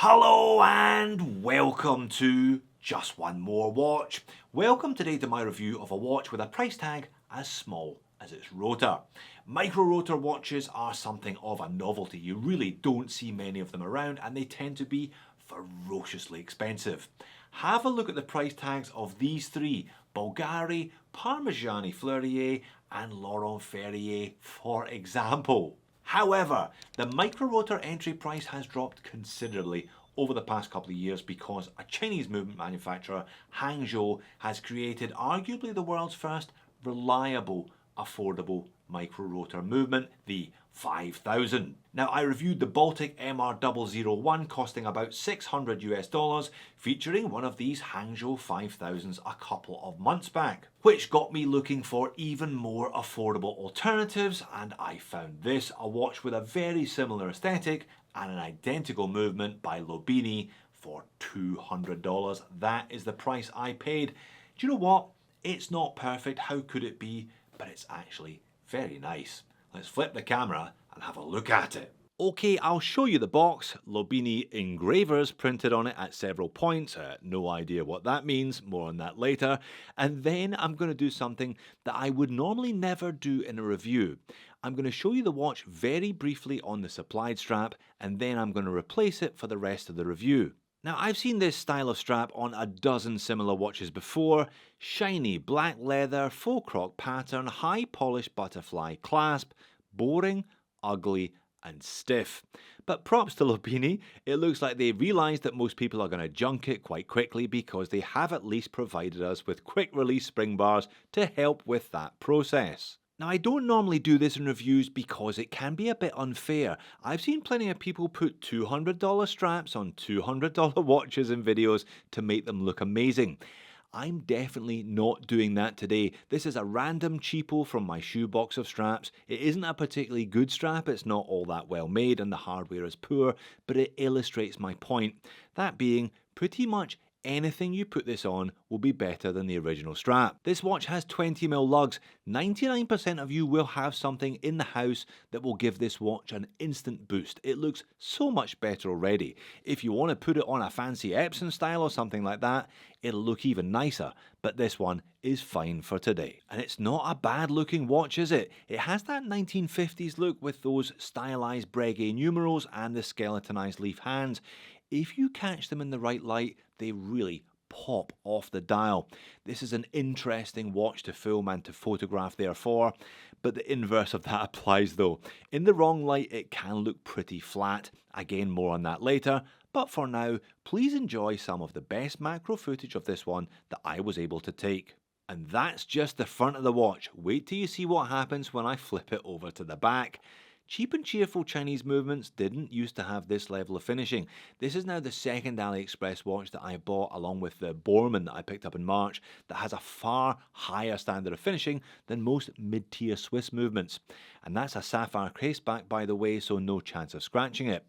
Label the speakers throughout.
Speaker 1: Hello and welcome to Just One More Watch. Welcome today to my review of a watch with a price tag as small as its rotor. Micro-rotor watches are something of a novelty. You really don't see many of them around and they tend to be ferociously expensive. Have a look at the price tags of these three: Bulgari, Parmigiani Fleurier and Laurent Ferrier, for example. However, the micro-rotor entry price has dropped considerably over the past couple of years because a Chinese movement manufacturer, Hangzhou, has created arguably the world's first reliable, affordable micro-rotor movement, the 5000. Now, I reviewed the Baltic MR001 costing about 600 US dollars, featuring one of these Hangzhou 5000s a couple of months back, which got me looking for even more affordable alternatives, and I found this, a watch with a very similar aesthetic and an identical movement by Lobinni for $200. That is the price I paid. Do you know what? It's not perfect, how could it be? But it's actually very nice. Let's flip the camera and have a look at it. Okay, I'll show you the box. Lobinni engravers printed on it at several points. No idea what that means, more on that later. And then I'm going to do something that I would normally never do in a review. I'm going to show you the watch very briefly on the supplied strap, and then I'm going to replace it for the rest of the review. Now, I've seen this style of strap on a dozen similar watches before. Shiny black leather, faux croc pattern, high polished butterfly clasp, boring, ugly and stiff. But props to Lobinni, it looks like they realised that most people are going to junk it quite quickly because they have at least provided us with quick release spring bars to help with that process. Now, I don't normally do this in reviews because it can be a bit unfair. I've seen plenty of people put $200 straps on $200 watches in videos to make them look amazing. I'm definitely not doing that today. This is a random cheapo from my shoebox of straps. It isn't a particularly good strap, it's not all that well made and the hardware is poor, but it illustrates my point. That being, pretty much anything you put this on will be better than the original strap. This watch has 20mm lugs. 99% of you will have something in the house that will give this watch an instant boost. It looks so much better already. If you want to put it on a fancy Epson style or something like that, it'll look even nicer, but this one is fine for today. And it's not a bad looking watch, is it? It has that 1950s look with those stylized Breguet numerals and the skeletonized leaf hands. If you catch them in the right light, they really pop off the dial. This is an interesting watch to film and to photograph therefore, but the inverse of that applies though. In the wrong light it can look pretty flat. Again, more on that later, but for now, please enjoy some of the best macro footage of this one that I was able to take. And that's just the front of the watch. Wait till you see what happens when I flip it over to the back. Cheap and cheerful Chinese movements didn't used to have this level of finishing. This is now the second AliExpress watch that I bought along with the Borman that I picked up in March that has a far higher standard of finishing than most mid-tier Swiss movements. And that's a sapphire caseback, by the way, so no chance of scratching it.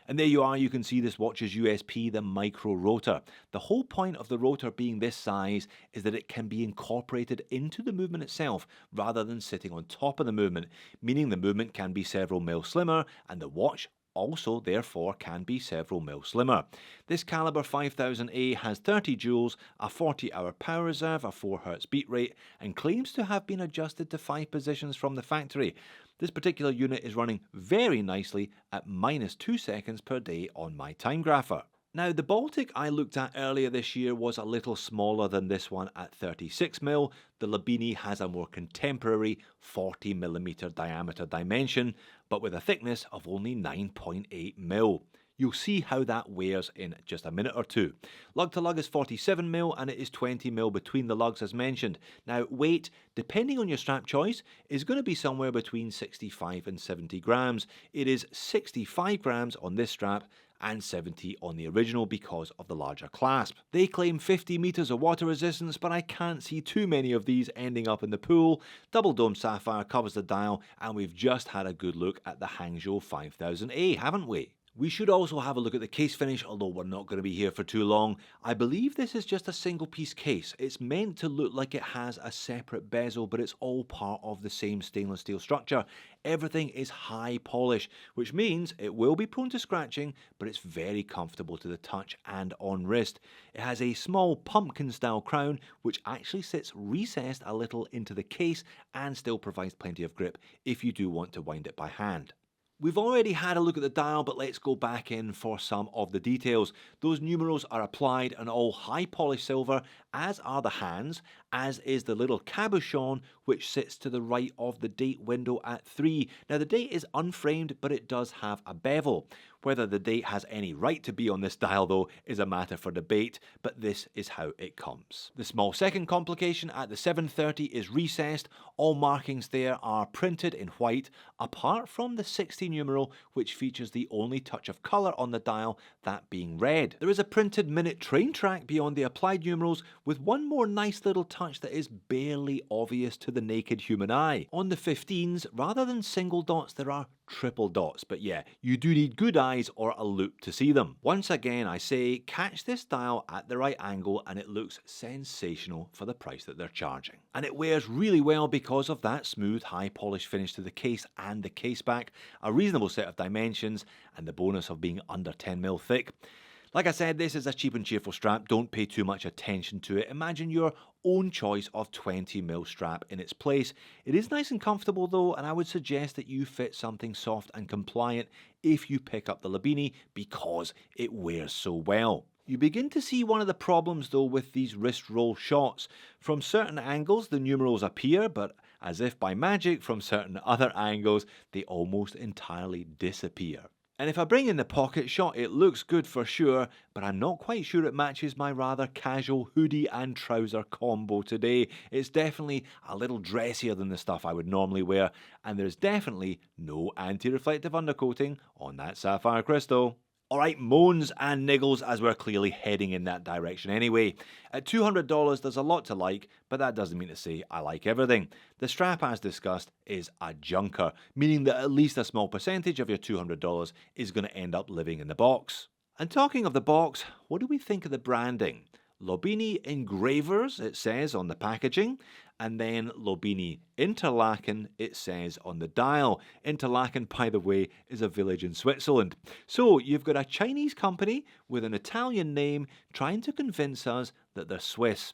Speaker 1: And there you are, you can see this watch's USP, the micro-rotor. The whole point of the rotor being this size is that it can be incorporated into the movement itself rather than sitting on top of the movement, meaning the movement can be several mil slimmer and the watch also therefore can be several mil slimmer. This caliber 5000A has 30 joules, a 40-hour power reserve, a 4Hz beat rate, and claims to have been adjusted to 5 positions from the factory. This particular unit is running very nicely at -2 seconds per day on my time grapher. Now, the Baltic I looked at earlier this year was a little smaller than this one at 36mm. The Lobinni has a more contemporary 40mm diameter dimension, but with a thickness of only 9.8mm. You'll see how that wears in just a minute or two. Lug to lug is 47mm and it is 20mm between the lugs as mentioned. Now, weight, depending on your strap choice, is going to be somewhere between 65 and 70 grams. It is 65 grams on this strap and 70 on the original because of the larger clasp. They claim 50 meters of water resistance, but I can't see too many of these ending up in the pool. Double dome sapphire covers the dial, and we've just had a good look at the Hangzhou 5000A, haven't we? We should also have a look at the case finish, although we're not going to be here for too long. I believe this is just a single piece case. It's meant to look like it has a separate bezel, but it's all part of the same stainless steel structure. Everything is high polish, which means it will be prone to scratching, but it's very comfortable to the touch and on wrist. It has a small pumpkin style crown, which actually sits recessed a little into the case and still provides plenty of grip if you do want to wind it by hand. We've already had a look at the dial, but let's go back in for some of the details. Those numerals are applied in all high polished silver, as are the hands, as is the little cabochon which sits to the right of the date window at 3. Now the date is unframed, but it does have a bevel. Whether the date has any right to be on this dial though is a matter for debate, but this is how it comes. The small second complication at the 730 is recessed. All markings there are printed in white, apart from the 60 numeral, which features the only touch of colour on the dial, that being red. There is a printed minute train track beyond the applied numerals, with one more nice little touch that is barely obvious to the naked human eye. On the 15s, rather than single dots, there are triple dots, but yeah, you do need good eyes or a loupe to see them. Once again, I say, catch this dial at the right angle and it looks sensational for the price that they're charging. And it wears really well because of that smooth, high polish finish to the case and the case back, a reasonable set of dimensions, and the bonus of being under 10mm thick. Like I said, this is a cheap and cheerful strap. Don't pay too much attention to it. Imagine your own choice of 20mm strap in its place. It is nice and comfortable though, and I would suggest that you fit something soft and compliant if you pick up the Lobinni, because it wears so well. You begin to see one of the problems though with these wrist roll shots. From certain angles the numerals appear, but as if by magic, from certain other angles they almost entirely disappear. And if I bring in the pocket shot, it looks good for sure, but I'm not quite sure it matches my rather casual hoodie and trouser combo today. It's definitely a little dressier than the stuff I would normally wear, and there's definitely no anti-reflective undercoating on that sapphire crystal. Alright, moans and niggles, as we're clearly heading in that direction anyway. At $200 there's a lot to like, but that doesn't mean to say I like everything. The strap, as discussed, is a junker, meaning that at least a small percentage of your $200 is going to end up living in the box. And talking of the box, what do we think of the branding? Lobinni Engravers, it says on the packaging, and then Lobinni Interlaken, it says on the dial. Interlaken, by the way, is a village in Switzerland. So you've got a Chinese company with an Italian name trying to convince us that they're Swiss.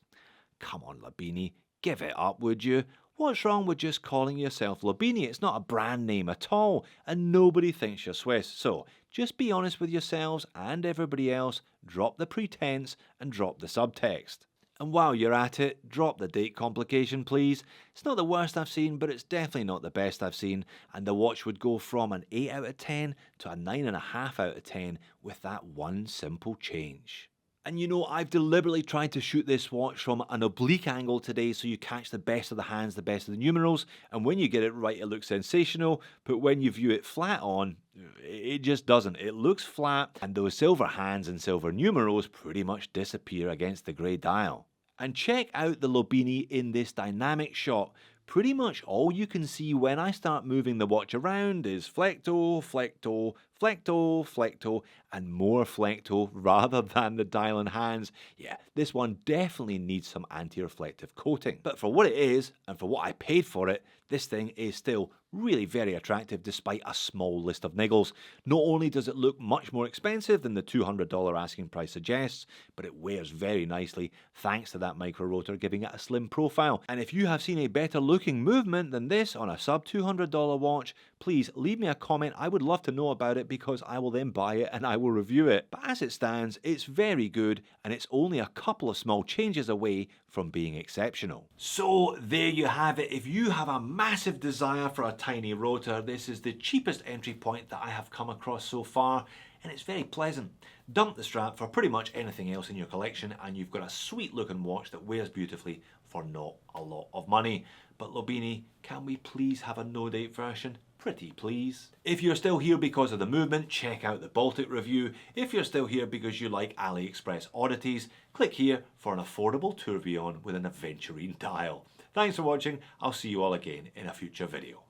Speaker 1: Come on, Lobinni, give it up, would you? What's wrong with just calling yourself Lobinni? It's not a brand name at all, and nobody thinks you're Swiss. So just be honest with yourselves and everybody else, drop the pretense and drop the subtext. And while you're at it, drop the date complication please. It's not the worst I've seen, but it's definitely not the best I've seen, and the watch would go from an 8 out of 10 to a 9.5 out of 10 with that one simple change. And you know, I've deliberately tried to shoot this watch from an oblique angle today so you catch the best of the hands, the best of the numerals, and when you get it right it looks sensational, but when you view it flat on, it just doesn't. It looks flat, and those silver hands and silver numerals pretty much disappear against the grey dial. And check out the Lobinni in this dynamic shot. Pretty much all you can see when I start moving the watch around is flecto, flecto, flecto, flecto, and more flecto rather than the dial and hands. Yeah, this one definitely needs some anti-reflective coating. But for what it is, and for what I paid for it, this thing is still really very attractive despite a small list of niggles. Not only does it look much more expensive than the $200 asking price suggests, but it wears very nicely thanks to that micro rotor giving it a slim profile. And if you have seen a better looking movement than this on a sub $200 watch, please leave me a comment. I would love to know about it because I will then buy it and I will review it. But as it stands, it's very good, and it's only a couple of small changes away from being exceptional. So there you have it. If you have a massive desire for a tiny rotor, this is the cheapest entry point that I have come across so far, and it's very pleasant. Dump the strap for pretty much anything else in your collection and you've got a sweet looking watch that wears beautifully for not a lot of money. But Lobinni, can we please have a no date version? Pretty please. If you're still here because of the movement, check out the Baltic review. If you're still here because you like AliExpress oddities, click here for an affordable tourbillon with an aventurine dial. Thanks for watching. I'll see you all again in a future video.